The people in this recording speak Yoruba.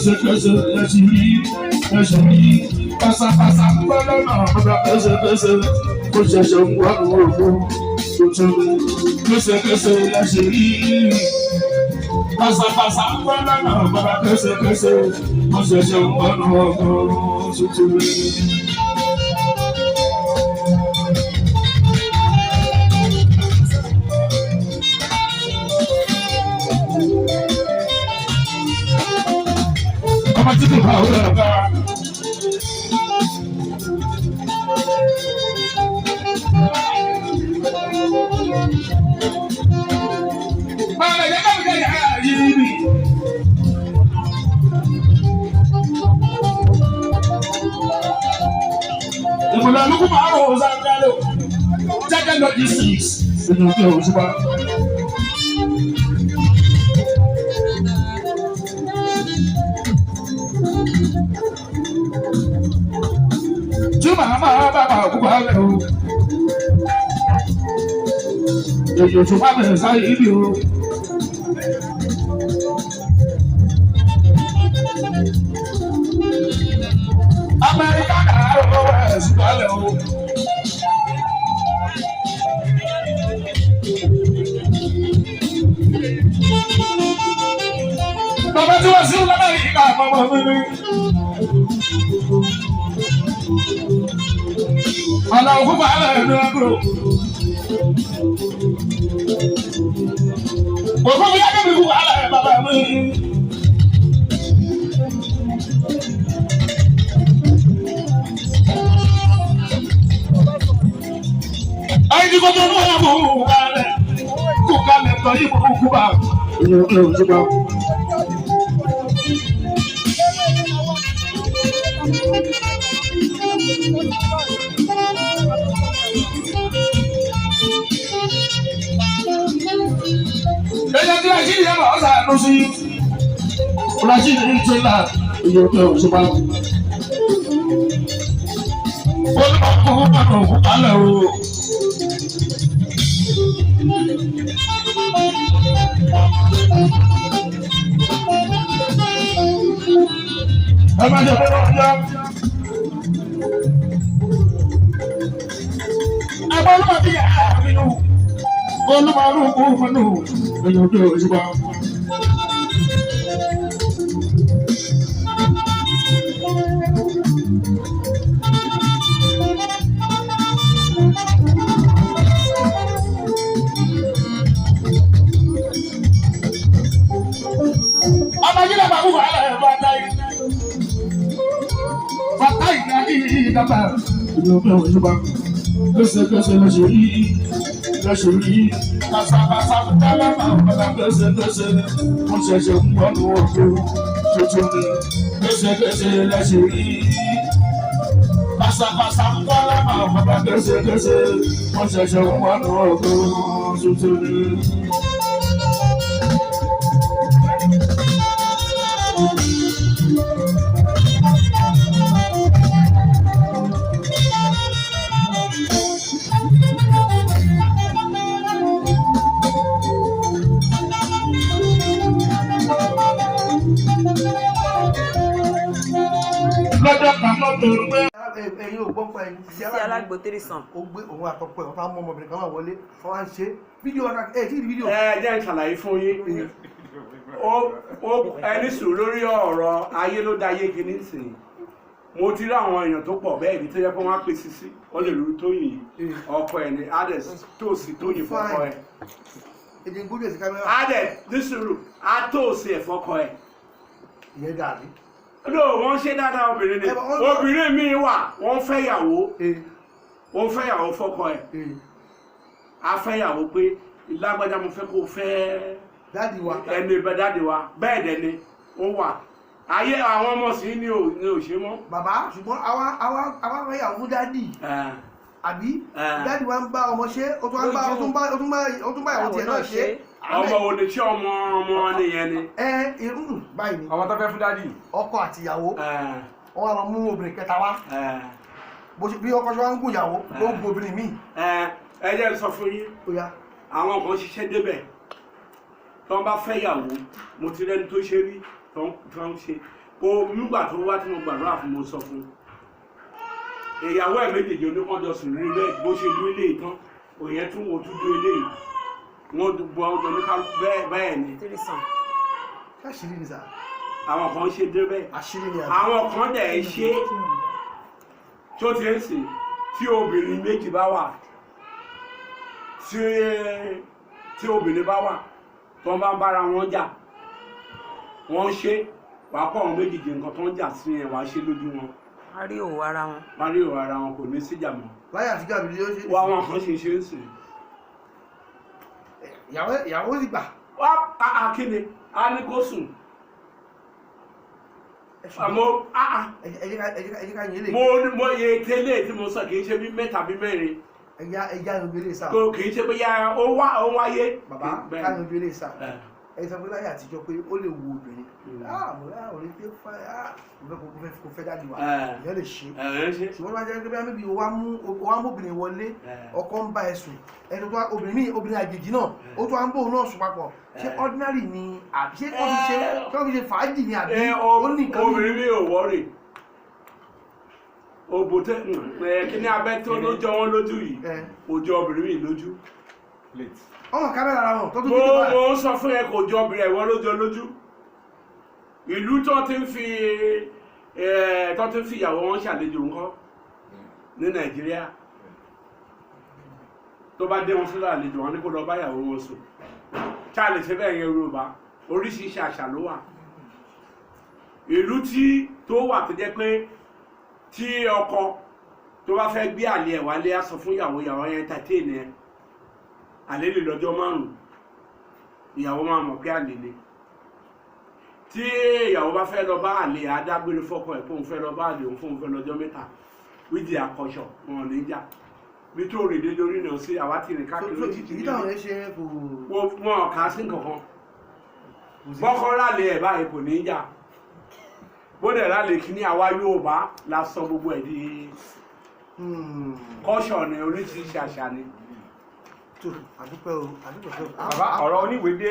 kẹsẹkẹsẹ ẹsẹ yìí pásápásá gbọ́dọ̀ náà bàbá kẹsẹkẹsẹ ó ṣẹ̀ṣẹ̀ ń wá ní òkú tuntun kẹsẹkẹsẹ ẹsẹ yìí pásápásá gbọ́dọ̀ náà bàbá kẹsẹkẹsẹ ó ṣẹ̀ṣẹ̀ ń wá ní òkú tuntun. Títí bá wúlò lọ́gbà. Báwo ni ẹ̀ka mi jẹ́ yàrá yìí ni? Ìmùlẹ̀ olùkú máa ń wò ó sáré lọ. Jẹ́jẹ́ logistics. Ìdùnnú kí o ṣùgbọ́n. Mama baba kuba le o. Yeyo Osupa me Saheed o. America na o Osupa le o. Baba tí wọ́n sí lọ́nà ìka àpamọ́ mi ni. Aláwọ̀ púpọ̀ alẹ́ ẹ̀mí ẹ̀kúrò. Òkú mi yá kébì púpọ̀ alẹ́ ẹ̀ bàbá mi. Ayé ti kọ́tọ́ ní ọ̀yà mọ̀ òun kálẹ̀. Kó kálẹ̀ tọ́ yí mọ̀ òkú bá. Ìyẹn ò kí ò ella tiene así, ya vamos a no sé. Una chica de Chela, y yo creo que se va. ẹ̀yin ò gbọ́ pa ẹ̀yin sí alágbó tẹ́lẹ̀ sàn. ó gbé òun àtọ́pọ̀ ẹ̀ ọ̀tá mọ́ ọmọbìnrin kan náà wọlé wọ́n wá ń ṣe fídíò ọ̀nà ẹ̀ tí ì fídíò. ẹ jẹ́ ìṣàlàyé fún yín ẹni sùn lórí ọ̀rọ̀ ayé ló dá ayé kìíní sìn. Mo ti rí àwọn èèyàn tó pọ̀ bẹ́ẹ̀ ní tó yẹ kó wọ́n á pè Sisi ó lè lórí Tóyìn ọkọ ẹ̀ ní Ades tóòsì Tóyìn fọ́kọ ẹ̀. èdè gbójú èsì kámẹ́rà. Ades nísùúrù á tóòsì ẹ̀ fọ́kọ ẹ̀. ìyẹn dàbí. No, wọ́n ṣe dáadáa obìnrin ni. Obìnrin mi wà, wọ́n fẹ́ yàwó fọ́kọ ẹ̀. A fẹ́ yàwó pé lágbájá mo fẹ́ kó fẹ́ dáàdì wa. ẹni bẹ dáàdì wa bẹ́ẹ̀ dẹ̀ ni ó wà. Ayé àwọn ọmọ sí ni ò ṣe mọ́. Bàbá ṣùgbọ́n àwa fẹ́ yàwó fún dáàdì. Àbí dáàdì wa ń bá ọmọ ṣe, ó tún bá ìyàwó tiẹ̀ náà ṣe. Ọmọ wo ni tí ọmọ nìyẹn ni. Báyìí ni. Ọmọ tó fẹ́ fún dáàdì. Ọkọ àti ìyàwó wọ́n wá lọ mú obìnrin kẹta wá bí ọkọ ṣe wá ń gùn ìyàwó ló ń gun obìnrin míì. Ẹ jẹ́ sọ fún yín àwọn kan ṣiṣẹ́ débẹ̀ tó ń bá fẹ́ yàwó mo ti rẹ́ni tó ṣe rí tó ń ṣe o nígbà tó wá tí mo gbàdúrà fún mo sọ fún ìyàwó ẹ̀ méjèèjì oníkànjọ sùn rí bẹ́ẹ̀ bó ṣe dúró ilé ìtàn òyìn tún wò tún dúró ilé yìí wọ́n bọ́ ọdún ní ká bẹ́ẹ̀ ni. Àṣírí ni sà. Àwọn kan ṣe dé bẹ́ẹ̀. Àṣírí ni àwọn kan dẹ̀ ṣe tó ti ń sìn tí obìnrin méjì bá wà tí obìnrin bá wà tó ń bá ń bára wọn jà wọ́n ṣe wàá kọ́ àwọn méjèèjì nǹkan tó ń jà sí yẹn wàá ṣe lójú wọn. Wọ́n rí òwò ara wọn. Wọ́n rí òwò ara wọn kò ní síjà mọ́. Láyé àti gàbí yóò ṣe. Wọ́n àwọn kan ṣe ń sìn. Ìyàwó sì gbà. Wá àkíni a ní kó sùn. Àmọ́ ẹ̀jẹ̀ ká yẹn lè. mo yẹ tẹ́lẹ̀ tí mo sọ kì í ṣe bí mẹ́ta bí mẹ́rin. Ẹja ló gbélé sá. Kì í ṣe bóyá ó wáyé. Bàbá ká ló gbélé sá. Ẹ sọ pé láyé àtijọ́ pé ó lè wo obìnrin. Mo rà orí pé kò fẹ́ dájú wa. Ìyẹn lè ṣe. Ṣùgbọ́n wọ́n jẹ́ pé bí àmì wa mú obìnrin wọlé ọkọ ń bá ẹ sùn. Ẹni tó obìnrin àjèjì náà ó tó wá ń bò náà sùn papọ̀. Ṣé ordinary ni àbí ṣé kọ́ fi ṣe fàájì ni àbí ó ní nǹkan mi. Obìnrin mi ò wọ́rì. Òbò tẹ kí ní abẹ́ tó ló jọ wọ́n lójú yìí kò jọ obìnrin mi lójú. Ọmọ kámẹ́rà ara wọn tó tún dídí báyìí. Mo ń sọ fún ẹ kò jọ obìnrin ẹ̀wọ́n lójọ lójú. Ìlú tó ti ń fi ìyàwó wọn ṣàlejò ńkọ́ ní Nàìjíríà tó bá dé wọn sílẹ̀ àlejò wọn ní kó lọ bá ìyàwó wọn sùn. Charlie ṣe bẹ́ẹ̀ yẹn Yorùbá oríṣiríṣi àṣà ló wà. Ìlú tó wà tó jẹ́ pé tí ọkọ tó bá fẹ́ gbé àlè ẹ̀ wálé á sọ fún ìyàwó yẹn tàtí ènìyàn àlè lè lọ́jọ́ márùn-ún ìyàwó máa mọ̀ pé àlè ni tí ìyàwó bá fẹ́ lọ bá àlè adágbére fọ́kọ ẹ̀ fóun fẹ́ lọ bá àlè òun fóun fẹ́ lọ́jọ́ mẹ́ta wíjì àkọṣọ wọn ní jà bí tó rèé dé lórí náà sí àwa tí rìn káàkiri ló ti ti nílé wọn kà á sí nǹkankan bọ́kọ́ rálẹ̀ ẹ̀ báyìí kò ní jà bóde rálẹ̀ kí ní àwa Yorùbá la sọ gbogbo ẹ̀ di kọ́ṣọ̀ ní oríṣiríṣi àṣà ni. Àdúpẹ́ o, àdúpẹ́ o. Bàbá ọ̀rọ̀ oníwèé dé